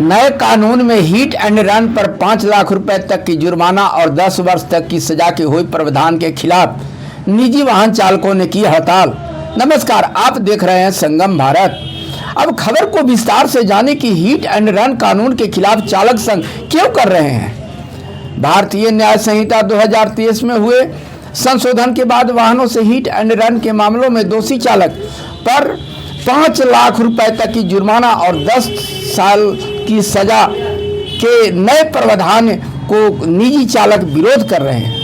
नए कानून में हिट एंड रन पर 5 लाख रुपए तक की जुर्माना और 10 वर्ष तक की सजा के हुए प्रावधान के खिलाफ निजी वाहन चालकों ने की हड़ताल। नमस्कार, आप देख रहे हैं संगम भारत। अब खबर को विस्तार से जाने कि हिट एंड रन कानून के खिलाफ चालक संघ क्यों कर रहे हैं। भारतीय न्याय संहिता 2023 में हुए संशोधन के बाद वाहनों से हिट एंड रन के मामलों में दोषी चालक पर 5 लाख रुपए तक की जुर्माना और 10 साल की सजा के नए प्रावधान को निजी चालक विरोध कर रहे हैं।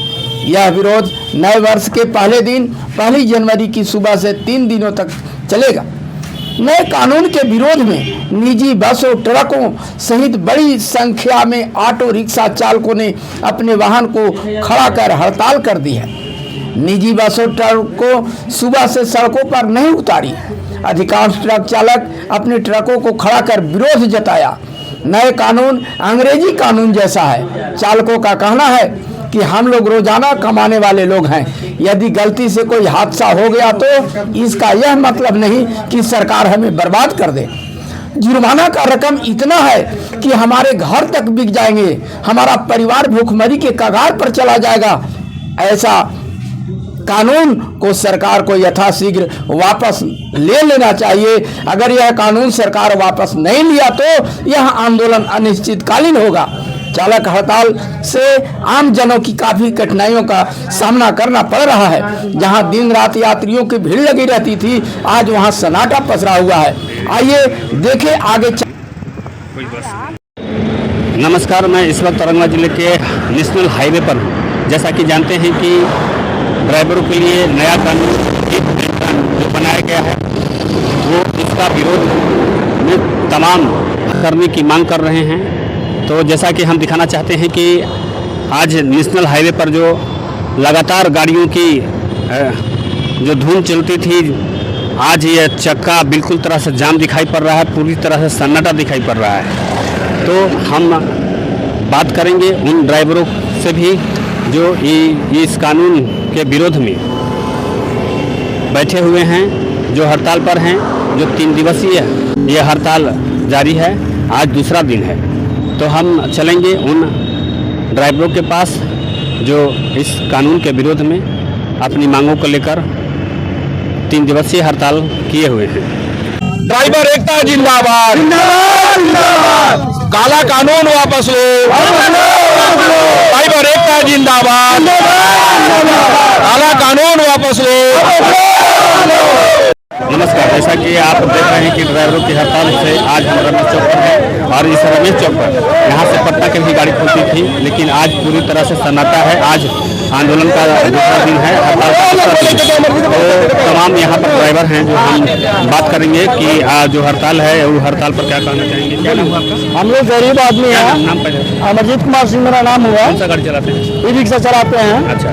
यह विरोध नए वर्ष के पहले दिन 1 जनवरी की सुबह से 3 दिनों तक चलेगा। नए कानून के विरोध में निजी बसों, ट्रकों सहित बड़ी संख्या में ऑटो रिक्शा चालकों ने अपने वाहन को खड़ा कर हड़ताल कर दी है। निजी बसों, ट्रकों सुबह से सड़कों पर नहीं उतारी। अधिकांश ट्रक चालक अपने ट्रकों को खड़ा कर विरोध जताया। नए कानून अंग्रेजी कानून जैसा है। चालकों का कहना है कि हम लोग रोजाना कमाने वाले लोग हैं। यदि गलती से कोई हादसा हो गया तो इसका यह मतलब नहीं कि सरकार हमें बर्बाद कर दे। जुर्माना का रकम इतना है कि हमारे घर तक बिक जाएंगे, हमारा परिवार भूखमरी के कगार पर चला जाएगा। ऐसा कानून को सरकार को यथाशीघ्र वापस ले लेना चाहिए। अगर यह कानून सरकार वापस नहीं लिया तो यह आंदोलन अनिश्चितकालीन होगा। चालक हड़ताल से आम जनों की काफी कठिनाइयों का सामना करना पड़ रहा है। जहां दिन रात यात्रियों की भीड़ लगी रहती थी, आज वहां सन्नाटा पसरा हुआ है। आइए देखें आगे। नमस्कार, मैं इस वक्त औरंगाबाद जिले के नेशनल हाईवे पर हूं। जैसा कि जानते हैं कि ड्राइवरों के लिए नया कानून जो बनाया गया है वो इसका विरोध में तमाम करने की मांग कर रहे हैं। तो जैसा कि हम दिखाना चाहते हैं कि आज नेशनल हाईवे पर जो लगातार गाड़ियों की जो धुन चलती थी, आज ये चक्का बिल्कुल तरह से जाम दिखाई पड़ रहा है, पूरी तरह से सन्नाटा दिखाई पड़ रहा है। तो हम बात करेंगे उन ड्राइवरों से भी जो इस कानून के विरोध में बैठे हुए हैं, जो हड़ताल पर हैं, जो 3 दिवसीय ये हड़ताल जारी है, आज दूसरा दिन है। तो हम चलेंगे उन ड्राइवरों के पास जो इस कानून के विरोध में अपनी मांगों को लेकर 3 दिवसीय हड़ताल किए हुए हैं। ड्राइवर एकता जिंदाबाद, काला कानून वापस लो। ड्राइवर एकता जिंदाबाद, काला कानून वापस लो। नमस्कार, जैसा कि आप देख रहे हैं कि ड्राइवरों की हड़ताल से आज हम रमेश चौक पर हैं और इस रमेश चौक पर यहाँ से पटना की भी गाड़ी खुलती थी, लेकिन आज पूरी तरह से सन्नाटा है। आज आंदोलन का दूसरा दिन है, हड़ताल का दूसरा दिन है। तो तमाम यहाँ पर ड्राइवर हैं जो हम बात करेंगे कि जो हड़ताल है वो हड़ताल पर क्या कहना चाहेंगे। क्या नाम आपका? हम लोग गरीब आदमी हैं। नाम पहले? अमरजीत कुमार सिंह मेरा नाम हुआ। कौन सा गाड़ी चलाते हैं? ई रिक्शा चलाते हैं। अच्छा,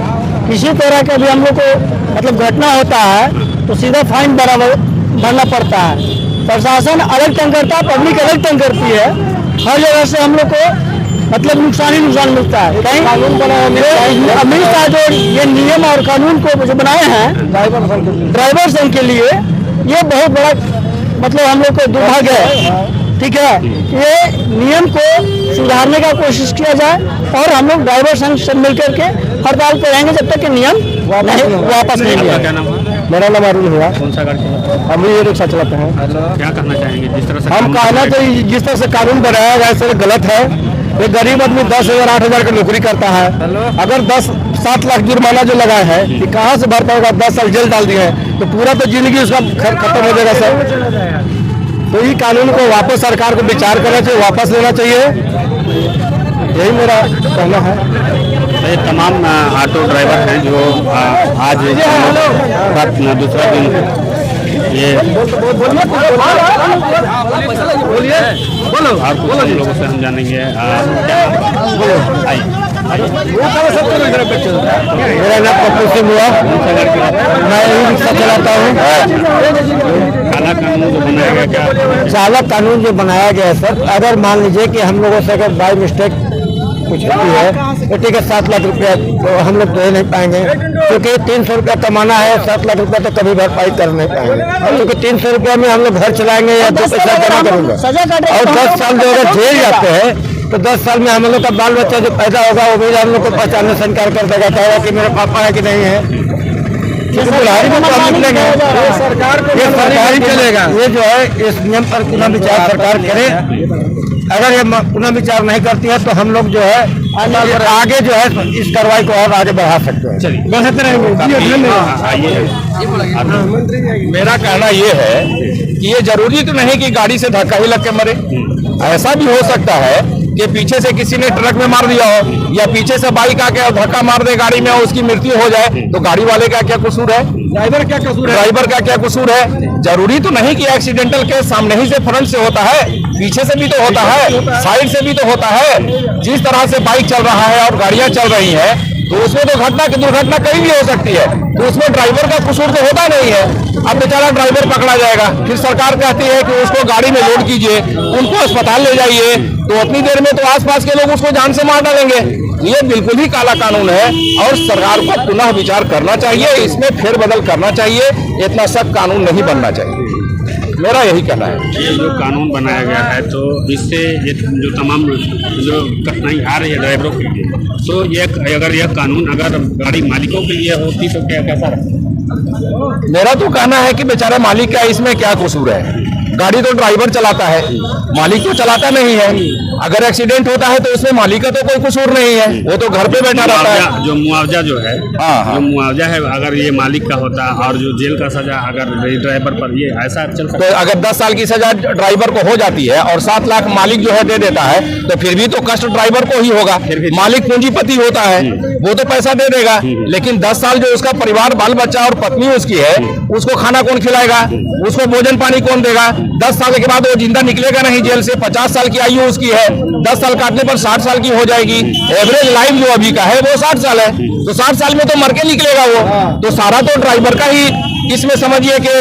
किसी तरह का भी हम लोग को मतलब घटना होता है तो सीधा फाइन भरना पड़ता है। प्रशासन अलग तंग करता है, पब्लिक अलग तंग करती है। हर जगह से हम लोग को मतलब नुकसान ही नुकसान मिलता है। कहीं कानून अमित शाह जो ये नियम और कानून को जो बनाए हैं ड्राइवर संघ के लिए, ये बहुत बड़ा मतलब हम लोग को दुर्भाग्य है। ठीक है, ये नियम को सुधारने का कोशिश किया जाए और हम लोग ड्राइवर संघ से मिलकर के हड़ताल पर रहेंगे जब तक कि नियम वापस नहीं लिया। क्या नाम है? मेरा नाम अरुण हुआ। कौन सा गाड़ी चलाते हैं? हम ये रिक्शा चलाते हैं। क्या कहना चाहेंगे जिस तरह से हम कहना चाहिए जिस तरह से कानून बनाया गया है गलत है। एक गरीब आदमी 10,000 8,000 की नौकरी करता है। अगर 7 लाख जुर्माना जो लगा है ये कहाँ से भर पाएगा? 10 साल जेल डाल दिए हैं तो पूरा तो जिंदगी उसका खत्म हो जाएगा सर। तो ये कानून को वापस सरकार को विचार करना चाहिए, वापस लेना चाहिए। यही मेरा कहना है। ये तमाम ऑटो ड्राइवर हैं जो आज दूसरा दिन ये और लोगों से हम जानेंगे। मेरा नाम पप्पू सिंह हुआ। मैं ई रिक्शा चलाता हूँ। काला कानून जो बनाया गया, क्या चालक कानून जो बनाया गया है सर, अगर मान लीजिए कि हम लोगों से अगर बाई मिस्टेक कुछ होती है तो टिकट 7 लाख रुपया तो हम लोग दे नहीं पाएंगे, क्योंकि 300 रुपया कमाना है, 7 लाख रुपया तो कभी भरपाई कर नहीं पाएंगे, क्योंकि 300 रुपया में हम लोग घर चलाएंगे या 2 पैसा जमा करेंगे। और 10 साल जो अगर जेल जाते हैं तो 10 साल में हम लोग का बाल बच्चा जो पैदा होगा वो भी हम लोग को पहचानने से इनकार कर देगा, कहेगा कि मेरे पापा है कि नहीं है। बुढ़ारी में तो हम निकलेंगे, ये सरकार ही चलेगा। ये जो है इस नियम पर पुनः विचार सरकार करे, अगर ये पुनः विचार नहीं करती है तो हम लोग जो है आगे जो है इस कार्रवाई को और आगे बढ़ा सकते हैं, बढ़ाते रहेंगे। मेरा कहना ये है कि ये जरूरी तो नहीं कि गाड़ी से धक्का ही लग के मरे, ऐसा भी हो सकता है कि पीछे से किसी ने ट्रक में मार दिया हो या पीछे से बाइक आके धक्का मार दे गाड़ी में और उसकी मृत्यु हो जाए, तो गाड़ी वाले का क्या कसूर है, ड्राइवर का क्या कसूर है। जरूरी तो नहीं कि एक्सीडेंटल केस सामने ही से फ्रंट से होता है, पीछे से भी तो होता है, साइड से भी तो होता है। जिस तरह से बाइक चल रहा है और गाड़ियां चल रही हैं तो उसमें तो दुर्घटना कहीं भी हो सकती है, तो उसमें ड्राइवर का कसूर तो होता नहीं है। अब बेचारा ड्राइवर पकड़ा जाएगा, फिर सरकार कहती है कि उसको गाड़ी में लोड कीजिए, उनको अस्पताल ले जाइए, तो उतनी देर में तो आसपास के लोग उसको जान से मार डालेंगे। ये बिल्कुल ही काला कानून है और सरकार को पुनः विचार करना चाहिए, इसमें फेरबदल करना चाहिए, इतना सख्त कानून नहीं बनना चाहिए, मेरा यही कहना है। ये जो कानून बनाया गया है तो इससे ये जो तमाम जो कठिनाई आ रही है ड्राइवरों के लिए, तो ये अगर यह कानून अगर गाड़ी मालिकों के लिए होती तो क्या कैसा रहता? मेरा तो कहना है कि बेचारा मालिक का इसमें क्या कसूर है, गाड़ी तो ड्राइवर चलाता है, मालिक तो चलाता नहीं है। अगर एक्सीडेंट होता है तो उसमें मालिक का तो कोई कसूर नहीं है, वो तो घर पे बैठा रहता है। जो मुआवजा जो है, जो मुआवजा है अगर ये मालिक का होता और जो जेल का सजा अगर ड्राइवर पर ये ऐसा चल सकता, तो अगर 10 साल की सजा ड्राइवर को हो जाती है और 7 लाख मालिक जो है दे देता है, तो फिर भी तो कष्ट ड्राइवर को ही होगा। मालिक पूंजीपति होता है, वो तो पैसा दे देगा, लेकिन 10 साल जो उसका परिवार बाल बच्चा और पत्नी उसकी है, उसको खाना कौन खिलाएगा, उसको भोजन पानी कौन देगा। 10 साल के बाद वो जिंदा निकलेगा नहीं जेल से। 50 साल की आयु उसकी है, 10 साल काटने पर 60 साल की हो जाएगी। एवरेज लाइफ जो अभी का है वो 60 साल है, तो 60 साल में तो मर के निकलेगा वो। तो सारा तो ड्राइवर का ही इसमें समझिए कि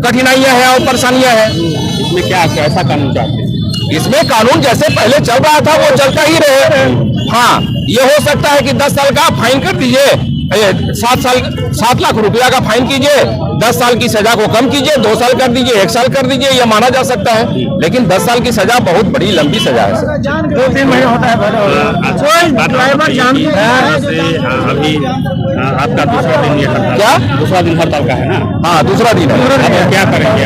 कठिनाइयां हैं और परेशानियां हैं। इसमें क्या कैसा कानून चाहते हैं? इसमें कानून जैसे पहले चल रहा था वो चलता ही रहे। हाँ, ये हो सकता है कि 10 साल का फाइन कर दीजिए, 7 लाख रुपया का फाइन कीजिए, 10 साल की सजा को कम कीजिए, 2 साल कर दीजिए, 1 साल कर दीजिए, यह माना जा सकता है। लेकिन 10 साल की सजा बहुत बड़ी लंबी सजा है सर। 2-3 महीने होता है ड्राइवर अभी आपका दूसरा दिन ये हड़ताल, क्या दूसरा दिन हड़ताल का है ना? हाँ, दूसरा दिन है। अब क्या करेंगे?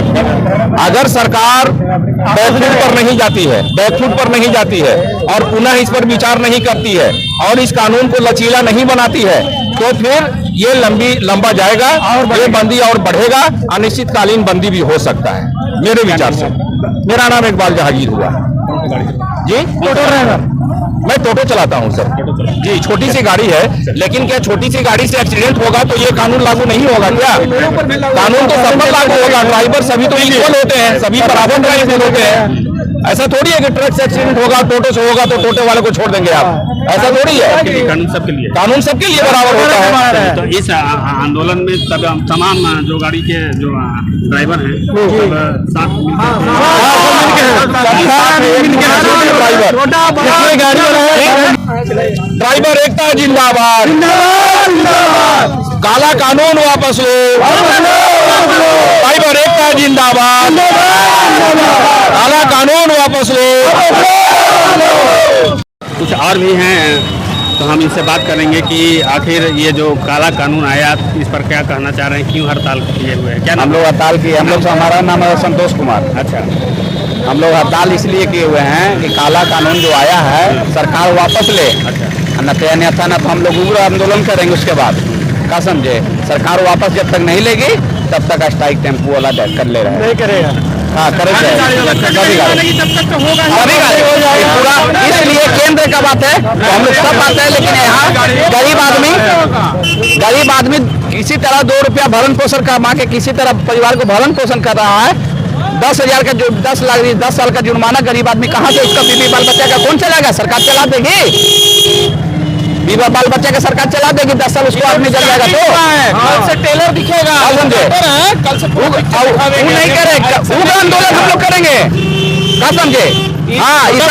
अगर सरकार बैकफुट पर नहीं जाती है, बैकफुट पर नहीं जाती है और पुनः इस पर विचार नहीं करती है और इस कानून को लचीला नहीं बनाती है, तो फिर ये लंबा जाएगा और ये बंदी और बढ़ेगा, अनिश्चितकालीन बंदी भी हो सकता है मेरे विचार से। मेरा नाम इकबाल जहांगीर हुआ जी, टोटो ड्राइवर। मैं टोटो चलाता हूँ सर जी, छोटी सी गाड़ी है, लेकिन क्या छोटी सी गाड़ी से एक्सीडेंट होगा तो ये कानून लागू नहीं होगा क्या? कानून तो सब पर लागू होगा। ड्राइवर सभी तो इक्वल होते हैं, सभी बराबर ड्राइवर होते हैं। ऐसा थोड़ी है कि ट्रक से एक्सीडेंट होगा टोटो से होगा तो टोटो वाले को छोड़ देंगे आप, ऐसा थोड़ी है। कानून सबके लिए, कानून सबके लिए बराबर होता है। तो इस आंदोलन में तमाम जो गाड़ी के जो ड्राइवर हैं सब साथ ड्राइवर एकता जिंदाबाद, काला कानून वापस लो, ड्राइवर एकता जिंदाबाद, काला कानून वापस लो। कुछ और भी हैं तो हम इनसे बात करेंगे कि आखिर ये जो काला कानून आया इस पर क्या कहना चाह रहे हैं, क्यों हड़ताल किए हुए हैं? क्या हम लोग हड़ताल किए, हम लोग हमारा नाम है संतोष कुमार। अच्छा, हम लोग हड़ताल इसलिए किए हुए हैं कि काला कानून जो आया है सरकार वापस ले, अन्यथा न तो हम लोग उग्र आंदोलन करेंगे। उसके बाद क्या समझे, सरकार वापस जब तक नहीं लेगी तब तक स्ट्राइक टेम्पो वाला कर ले रहा है, नहीं करेगा। हाँ, करेगा पूरा। इसलिए केंद्र का बात है तो हम लोग सब बात है, लेकिन यहाँ गरीब आदमी किसी तरह 2 रुपया भरण पोषण कमा के किसी तरह परिवार को भरण पोषण कर रहा है। 10,000 का जो 10 साल का जुर्माना गरीब आदमी कहाँ से उसका बीवी बाल बच्चा का कौन चलाएगा? सरकार चला देगी, बीवा बाल बच्चा का सरकार चला देगी। 10 साल उसको आदमी चल जाएगा तो कल से टेलर दिखेगा, समझे? नहीं करेगा उग्र आंदोलन हम लोग करेंगे, क्या समझे? हाँ, इस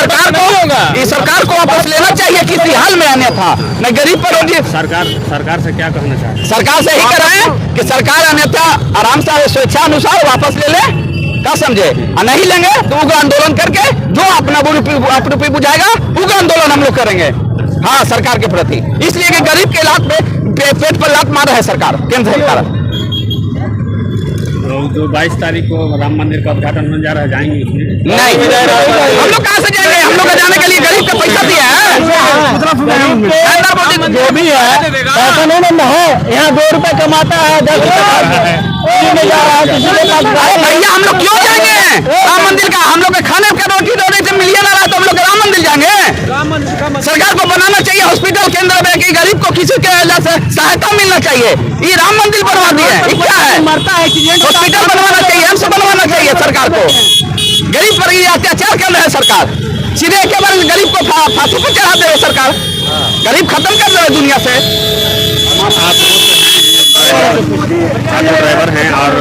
सरकार को वापस लेना चाहिए। किस हॉस्पिटल में अन्यथा न गरीब पर रोटी। सरकार से क्या कहना चाहते हैं? सरकार से ही कर रहे हैं कि सरकार अन्यथा आराम से स्वेच्छा अनुसार वापस ले ले, क्या समझे, और नहीं लेंगे तो उग्र आंदोलन करके जो अपना अपरूपी बुझाएगा उग्र आंदोलन हम लोग करेंगे। हाँ, सरकार के प्रति, इसलिए कि गरीब के लात पे पेट पर लात मार रहा है सरकार, केंद्र सरकार। तो जो 22 तारीख को राम मंदिर का उद्घाटन होने जा रहा है, जाएंगे उसमें? नहीं, हम लोग कहाँ से जाएंगे? हम लोग जाने के लिए गरीब का पैसा दिया है, जो भी है पैसा नहीं बंदा है, यहाँ 2 रुपए कमाता है, 10 रुपए में जा रहा है, किसी के पास अरे भैया हम लोग क्यों जाएंगे राम मंदिर का? हम लोग के खाने का रोटी दौड़े से मिलियन आ रहा है तो हम लोग राम मंदिर जाएंगे? सरकार को बनाना चाहिए हॉस्पिटल केंद्र में कि गरीब को किसी के से सहायता मिलना चाहिए। ये राम मंदिर बनवा दिए, ये क्या है? हॉस्पिटल बनवाना चाहिए, एम्स बनवाना चाहिए सरकार को। गरीब पर ये अत्याचार कर रहे हैं सरकार, सीधे के बारे में गरीब को फांसी पर चढ़ा दे रहे सरकार, गरीब खत्म कर रहे हैं दुनिया से। चालू ड्राइवर हैं और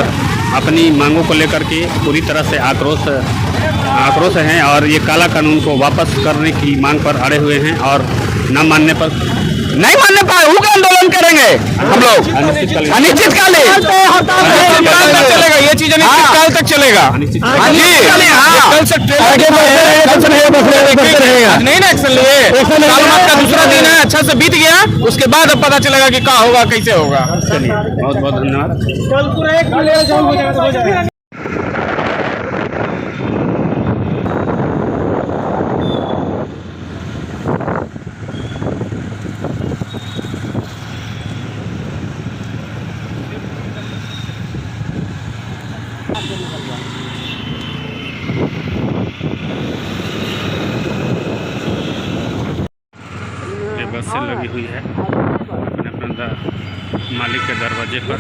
अपनी मांगों को लेकर के पूरी तरह से आक्रोश हैं और ये काला कानून को वापस करने की मांग पर अड़े हुए हैं और न मानने पर उग्र आंदोलन करेंगे हम लोग अनिश्चितकालीन चलेगा, ये चीज अनिश्चितकाल तक चलेगा। नहीं ना एक्शन लिए, का दूसरा दिन है, अच्छा से बीत गया, उसके बाद अब पता चलेगा कि क्या होगा, कैसे होगा। चलिए, बहुत बहुत धन्यवाद। ये बस से लगी हुई है अपने मालिक के दरवाजे पर।